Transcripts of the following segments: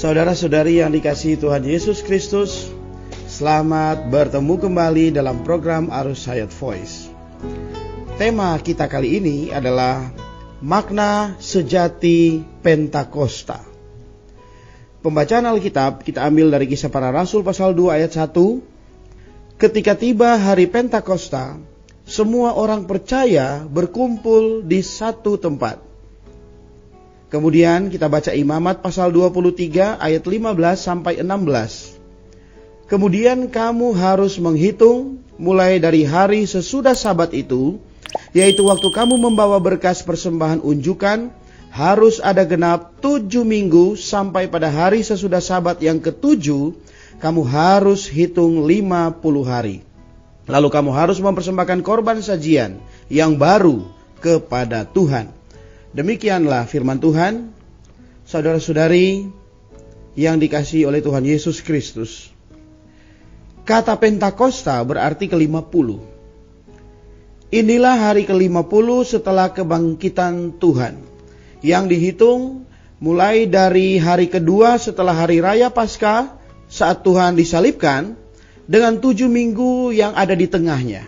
Saudara-saudari yang dikasihi Tuhan Yesus Kristus, selamat bertemu kembali dalam program Arus Hayat Voice. Tema kita kali ini adalah makna sejati Pentakosta. Pembacaan Alkitab kita ambil dari Kisah Para Rasul pasal 2 ayat 1. Ketika tiba hari Pentakosta, semua orang percaya berkumpul di satu tempat. Kemudian kita baca Imamat pasal 23 ayat 15 sampai 16. Kemudian kamu harus menghitung mulai dari hari sesudah Sabat itu, yaitu waktu kamu membawa berkas persembahan unjukan, harus ada genap 7 minggu sampai pada hari sesudah Sabat yang ke-7, kamu harus hitung 50 hari. Lalu kamu harus mempersembahkan korban sajian yang baru kepada Tuhan. Demikianlah firman Tuhan. Saudara-saudari yang dikasihi oleh Tuhan Yesus Kristus, kata Pentakosta berarti ke-50. Inilah hari ke-50 setelah kebangkitan Tuhan, yang dihitung mulai dari hari kedua setelah hari raya Paskah saat Tuhan disalibkan, dengan 7 minggu yang ada di tengahnya.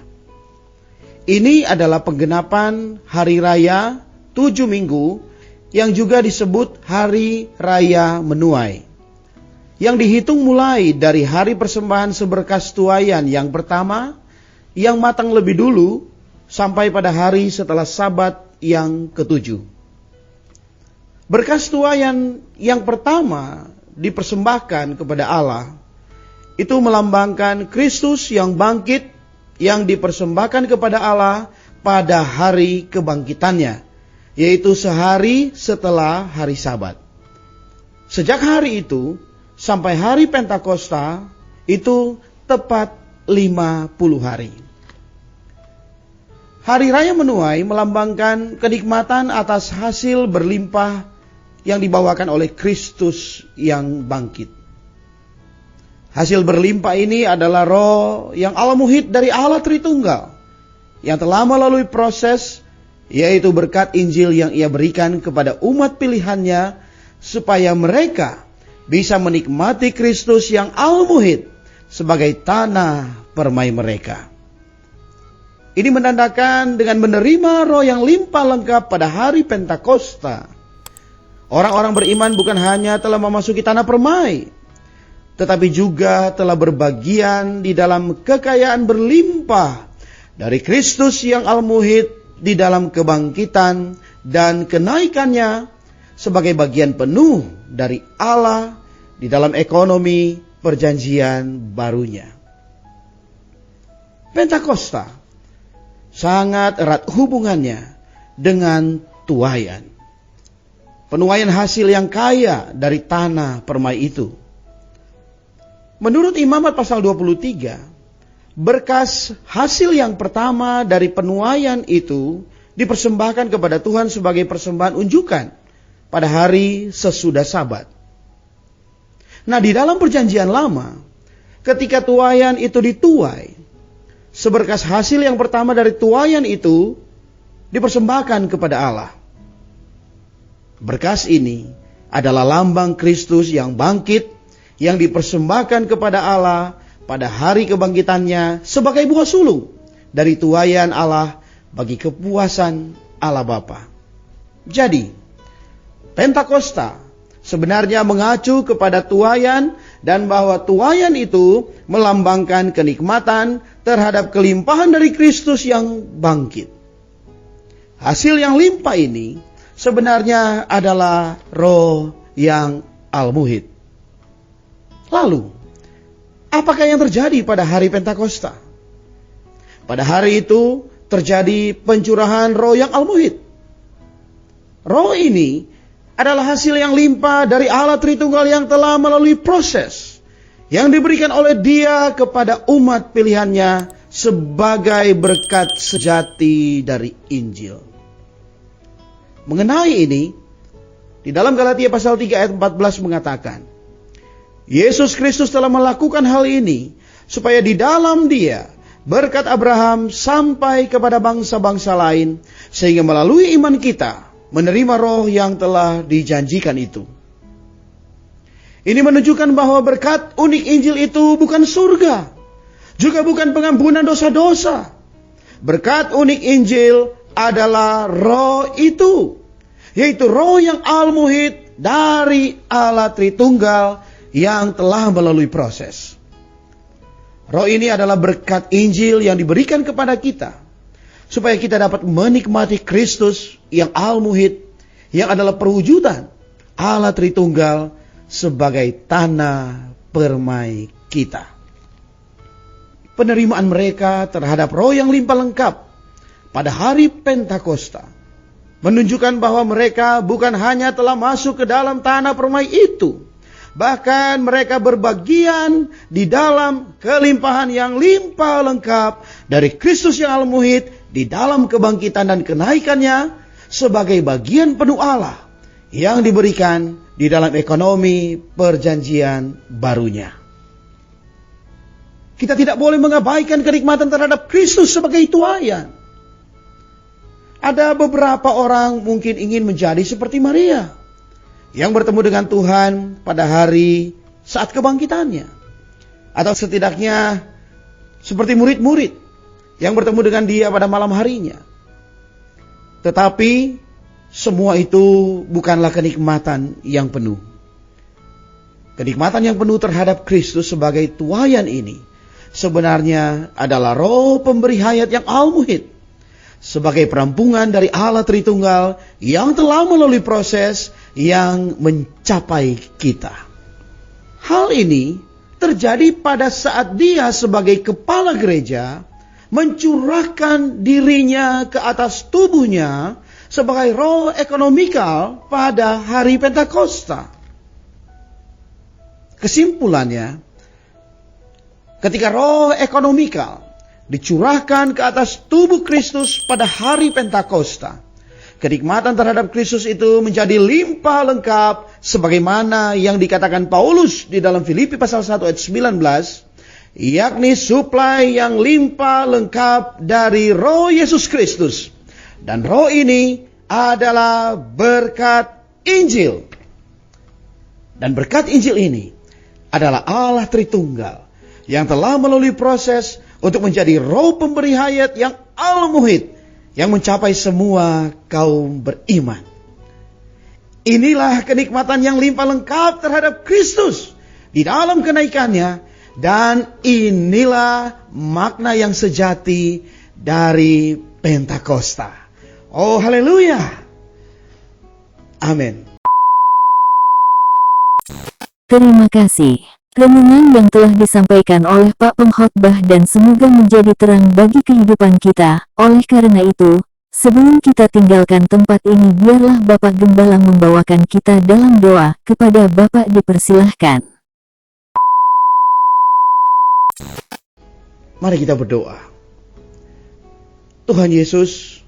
Ini adalah penggenapan hari raya 7 minggu yang juga disebut Hari Raya Menuai, yang dihitung mulai dari hari persembahan seberkas tuaian yang pertama yang matang lebih dulu sampai pada hari setelah Sabat yang ke-7. Berkas tuaian yang pertama dipersembahkan kepada Allah itu melambangkan Kristus yang bangkit, yang dipersembahkan kepada Allah pada hari kebangkitannya, yaitu sehari setelah hari Sabat. Sejak hari itu sampai hari Pentakosta itu tepat 50 hari. Hari Raya Menuai melambangkan kenikmatan atas hasil berlimpah yang dibawakan oleh Kristus yang bangkit. Hasil berlimpah ini adalah roh yang alamuhid dari Allah Tritunggal, yang telah melalui proses, yaitu berkat Injil yang ia berikan kepada umat pilihannya, supaya mereka bisa menikmati Kristus yang al-muhid sebagai tanah permai mereka. Ini menandakan dengan menerima roh yang limpah lengkap pada hari Pentakosta, orang-orang beriman bukan hanya telah memasuki tanah permai, tetapi juga telah berbagian di dalam kekayaan berlimpah dari Kristus yang al-muhid di dalam kebangkitan dan kenaikannya sebagai bagian penuh dari Allah di dalam ekonomi perjanjian barunya. Pentakosta sangat erat hubungannya dengan tuaian. Penuaian hasil yang kaya dari tanah permai itu. Menurut Imamat pasal 23, berkas hasil yang pertama dari penuaian itu dipersembahkan kepada Tuhan sebagai persembahan unjukan pada hari sesudah Sabat. Nah, di dalam perjanjian lama, ketika tuaian itu dituai, seberkas hasil yang pertama dari tuaian itu dipersembahkan kepada Allah. Berkas ini adalah lambang Kristus yang bangkit, yang dipersembahkan kepada Allah pada hari kebangkitannya sebagai buah sulung dari tuaian Allah bagi kepuasan Allah Bapa. Jadi, Pentakosta sebenarnya mengacu kepada tuaian, dan bahwa tuaian itu melambangkan kenikmatan terhadap kelimpahan dari Kristus yang bangkit. Hasil yang limpah ini sebenarnya adalah roh yang al-muhid. Lalu, apakah yang terjadi pada hari Pentakosta? Pada hari itu terjadi pencurahan roh yang al-muhid. Roh ini adalah hasil yang limpah dari Allah Tritunggal yang telah melalui proses yang diberikan oleh Dia kepada umat pilihannya sebagai berkat sejati dari Injil. Mengenai ini, di dalam Galatia pasal 3 ayat 14 mengatakan, Yesus Kristus telah melakukan hal ini supaya di dalam Dia berkat Abraham sampai kepada bangsa-bangsa lain, sehingga melalui iman kita menerima roh yang telah dijanjikan itu. Ini menunjukkan bahwa berkat unik Injil itu bukan surga, juga bukan pengampunan dosa-dosa. Berkat unik Injil adalah roh itu, yaitu roh yang al-muhid dari Allah Tritunggal yang telah melalui proses. Roh ini adalah berkat Injil yang diberikan kepada kita, supaya kita dapat menikmati Kristus yang al-muhid, yang adalah perwujudan Allah Tritunggal sebagai tanah permai kita. Penerimaan mereka terhadap roh yang limpah lengkap pada hari Pentakosta menunjukkan bahwa mereka bukan hanya telah masuk ke dalam tanah permai itu, bahkan mereka berbagian di dalam kelimpahan yang limpah lengkap dari Kristus yang al-muhid di dalam kebangkitan dan kenaikannya sebagai bagian penuh Allah yang diberikan di dalam ekonomi perjanjian barunya. Kita tidak boleh mengabaikan kenikmatan terhadap Kristus sebagai tuayan. Ada beberapa orang mungkin ingin menjadi seperti Maria yang bertemu dengan Tuhan pada hari saat kebangkitannya, atau setidaknya seperti murid-murid yang bertemu dengan dia pada malam harinya. Tetapi semua itu bukanlah kenikmatan yang penuh. Kenikmatan yang penuh terhadap Kristus sebagai tuayan ini sebenarnya adalah roh pemberi hayat yang al-muhid sebagai perampungan dari Allah Tritunggal yang telah melalui proses yang mencapai kita. Hal ini terjadi pada saat dia sebagai kepala gereja mencurahkan dirinya ke atas tubuhnya sebagai roh ekonomikal pada hari Pentakosta. Kesimpulannya, ketika roh ekonomikal dicurahkan ke atas tubuh Kristus pada hari Pentakosta, kenikmatan terhadap Kristus itu menjadi limpah lengkap sebagaimana yang dikatakan Paulus di dalam Filipi pasal 1 ayat 19, yakni suplai yang limpah lengkap dari roh Yesus Kristus. Dan roh ini adalah berkat Injil. Dan berkat Injil ini adalah Allah Tritunggal yang telah melalui proses untuk menjadi roh pemberi hayat yang al-muhid, yang mencapai semua kaum beriman. Inilah kenikmatan yang limpah lengkap terhadap Kristus di dalam kenaikannya, dan inilah makna yang sejati dari Pentakosta. Oh, haleluya. Amin. Terima kasih. Renungan yang telah disampaikan oleh Pak Pengkhotbah dan semoga menjadi terang bagi kehidupan kita. Oleh karena itu, sebelum kita tinggalkan tempat ini, biarlah Bapak Gembala membawakan kita dalam doa. Kepada Bapak dipersilahkan. Mari kita berdoa. Tuhan Yesus,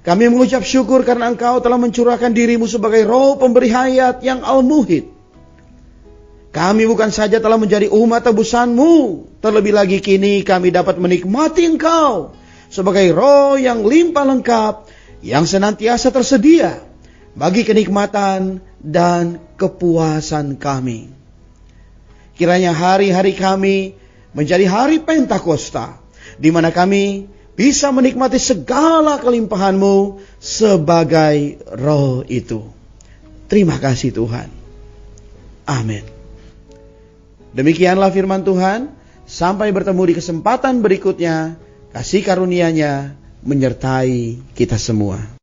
kami mengucap syukur karena Engkau telah mencurahkan dirimu sebagai roh pemberi hayat yang al-muhid. Kami bukan saja telah menjadi umat tebusan-Mu, terlebih lagi kini kami dapat menikmati Engkau sebagai roh yang limpah lengkap, yang senantiasa tersedia bagi kenikmatan dan kepuasan kami. Kiranya hari-hari kami menjadi hari Pentakosta, di mana kami bisa menikmati segala kelimpahan-Mu sebagai roh itu. Terima kasih Tuhan. Amin. Demikianlah firman Tuhan. Sampai bertemu di kesempatan berikutnya. Kasih karunia-Nya menyertai kita semua.